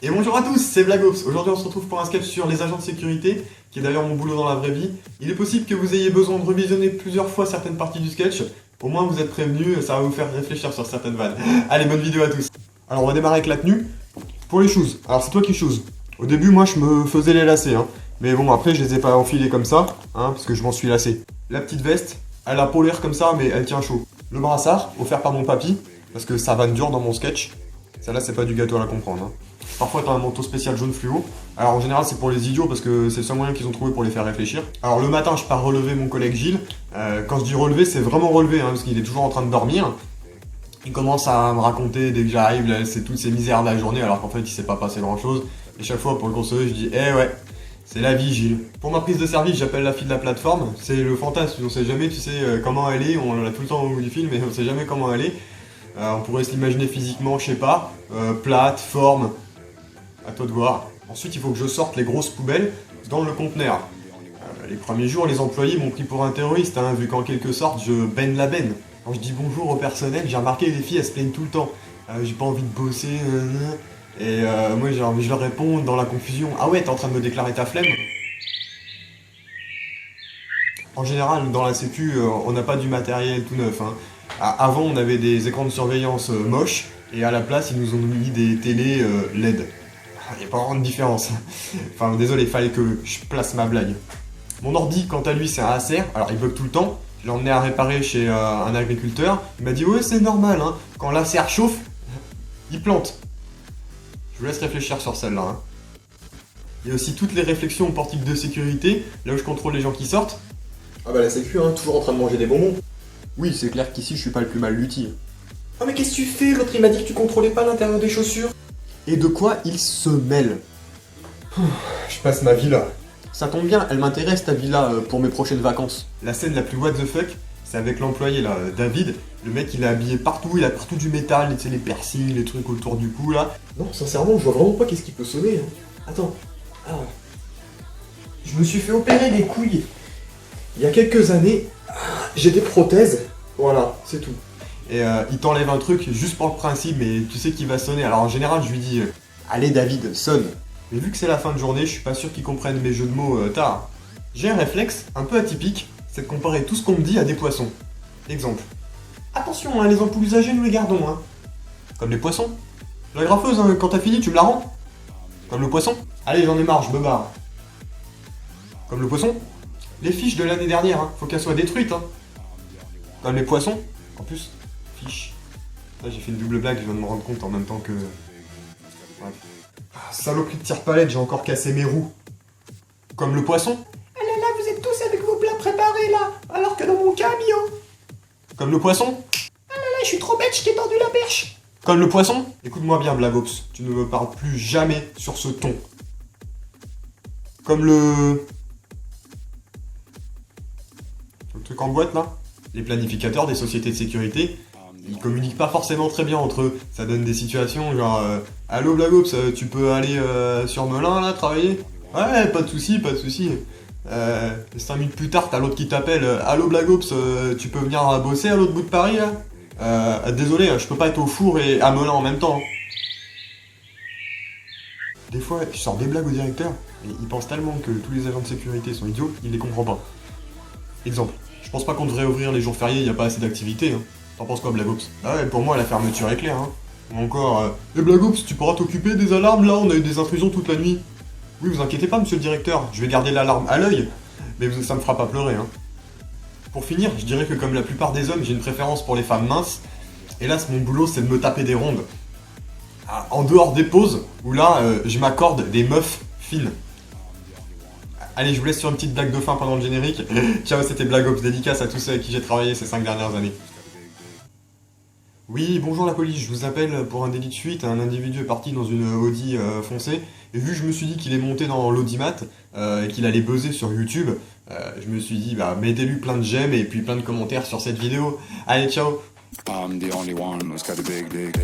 Et bonjour à tous, c'est Blagops. Aujourd'hui on se retrouve pour un sketch sur les agents de sécurité, qui est d'ailleurs mon boulot dans la vraie vie. Il est possible que vous ayez besoin de revisionner plusieurs fois certaines parties du sketch. Au moins vous êtes prévenus, ça va vous faire réfléchir sur certaines vannes. Allez, bonne vidéo à tous. Alors on va démarrer avec la tenue. Pour les shoes, alors c'est toi qui chooses. Au début moi je me faisais les lacets, mais bon après je les ai pas enfilés comme ça, parce que je m'en suis lassé. La petite veste, elle a polaire comme ça mais elle tient chaud. Le brassard, offert par mon papy, parce que ça vanne dur dans mon sketch. Celle-là c'est pas du gâteau à la comprendre. Parfois t'as un manteau spécial jaune fluo. Alors en général c'est pour les idiots parce que c'est le seul moyen qu'ils ont trouvé pour les faire réfléchir. Alors le matin je pars relever mon collègue Gilles. Quand je dis relever c'est vraiment relever parce qu'il est toujours en train de dormir. Il commence à me raconter dès que j'arrive c'est toutes ces misères de la journée alors qu'en fait il s'est pas passé grand chose. Et chaque fois pour le consoler je dis ouais, c'est la vie Gilles. Pour ma prise de service j'appelle la fille de la plateforme. C'est le fantasme, on sait jamais tu sais comment elle est, on l'a tout le temps au bout du film mais on sait jamais comment elle est. On pourrait se l'imaginer physiquement, je sais pas, plate, forme. À toi de voir. Ensuite, il faut que je sorte les grosses poubelles dans le conteneur. Les premiers jours, les employés m'ont pris pour un terroriste, vu qu'en quelque sorte, je baigne la benne. Quand je dis bonjour au personnel, j'ai remarqué que les filles, elles se plaignent tout le temps. J'ai pas envie de bosser, et moi, je leur réponds dans la confusion. Ah ouais, t'es en train de me déclarer ta flemme? En général, dans la sécu, on n'a pas du matériel tout neuf. Avant, on avait des écrans de surveillance moches, et à la place, ils nous ont mis des télés LED. Il n'y a pas vraiment de différence. Enfin, désolé, il fallait que je place ma blague. Mon ordi, quant à lui, c'est un Acer. Alors, il bug tout le temps. Je l'ai emmené à réparer chez un agriculteur. Il m'a dit, ouais, c'est normal, quand l'Acer chauffe, il plante. Je vous laisse réfléchir sur celle-là. Il y a aussi toutes les réflexions au portique de sécurité, là où je contrôle les gens qui sortent. Ah bah la sécu, toujours en train de manger des bonbons. Oui, c'est clair qu'ici, je suis pas le plus mal loti. Ah mais qu'est-ce que tu fais? L'autre, il m'a dit que tu contrôlais pas l'intérieur des chaussures. Et de quoi il se mêle? Je passe ma vie là. Ça tombe bien, elle m'intéresse ta villa pour mes prochaines vacances. La scène la plus what the fuck, c'est avec l'employé là, David. Le mec il est habillé partout, il a partout du métal, tu sais, les piercings, les trucs autour du cou là. Non, sincèrement, je vois vraiment pas qu'est-ce qui peut sonner. Attends. Ah. Je me suis fait opérer des couilles. Il y a quelques années, j'ai des prothèses. Voilà, c'est tout. Et il t'enlève un truc juste pour le principe, mais tu sais qu'il va sonner. Alors en général, je lui dis allez David, sonne. Mais vu que c'est la fin de journée, je suis pas sûr qu'il comprenne mes jeux de mots tard. J'ai un réflexe un peu atypique, c'est de comparer tout ce qu'on me dit à des poissons. Exemple. Attention, les ampoules usagées, nous les gardons. Comme les poissons. La graffeuse, quand t'as fini, tu me la rends. Comme le poisson. Allez, j'en ai marre, je me barre. Comme le poisson. Les fiches de l'année dernière, faut qu'elles soient détruites. Comme les poissons. En plus, fiche. Là, j'ai fait une double blague, je viens de me rendre compte en même temps que... Bref. Saloperie de tire-palette, j'ai encore cassé mes roues. Comme le poisson. Ah là là, vous êtes tous avec vos plats préparés là, alors que dans mon camion. Comme le poisson. Ah là là, je suis trop bête, je t'ai tendu la perche. Comme le poisson. Écoute-moi bien, Blagops, tu ne me parles plus jamais sur ce ton. Comme le truc en boîte là. Les planificateurs des sociétés de sécurité, ils communiquent pas forcément très bien entre eux. Ça donne des situations genre allô Blagops, tu peux aller sur Melun là travailler? Ouais, pas de soucis, pas de soucis. 5 minutes plus tard, t'as l'autre qui t'appelle allô Blagops, tu peux venir bosser à l'autre bout de Paris là? Désolé, je peux pas être au four et à Melun en même temps. Des fois, je sors des blagues au directeur, et il pense tellement que tous les agents de sécurité sont idiots, il les comprend pas. Exemple. Je pense pas qu'on devrait ouvrir les jours fériés, y a pas assez d'activités. T'en penses quoi, Blagops? Ah ouais, pour moi, la fermeture est claire. Ou encore, Blagops, tu pourras t'occuper des alarmes là, on a eu des intrusions toute la nuit. Oui, vous inquiétez pas, monsieur le directeur, je vais garder l'alarme à l'œil, mais ça me fera pas pleurer. Pour finir, je dirais que comme la plupart des hommes, j'ai une préférence pour les femmes minces. Hélas, mon boulot, c'est de me taper des rondes. En dehors des pauses, où là, je m'accorde des meufs fines. Allez, je vous laisse sur une petite blague de fin pendant le générique. Ciao, c'était Blagops, dédicace à tous ceux avec qui j'ai travaillé ces 5 dernières années. Oui, bonjour la police, je vous appelle pour un délit de fuite. Un individu est parti dans une Audi foncée. Et vu que je me suis dit qu'il est monté dans l'Audimat et qu'il allait buzzer sur YouTube, je me suis dit, mettez-lui plein de j'aime et puis plein de commentaires sur cette vidéo. Allez, ciao! I'm the only one who's got a big dick.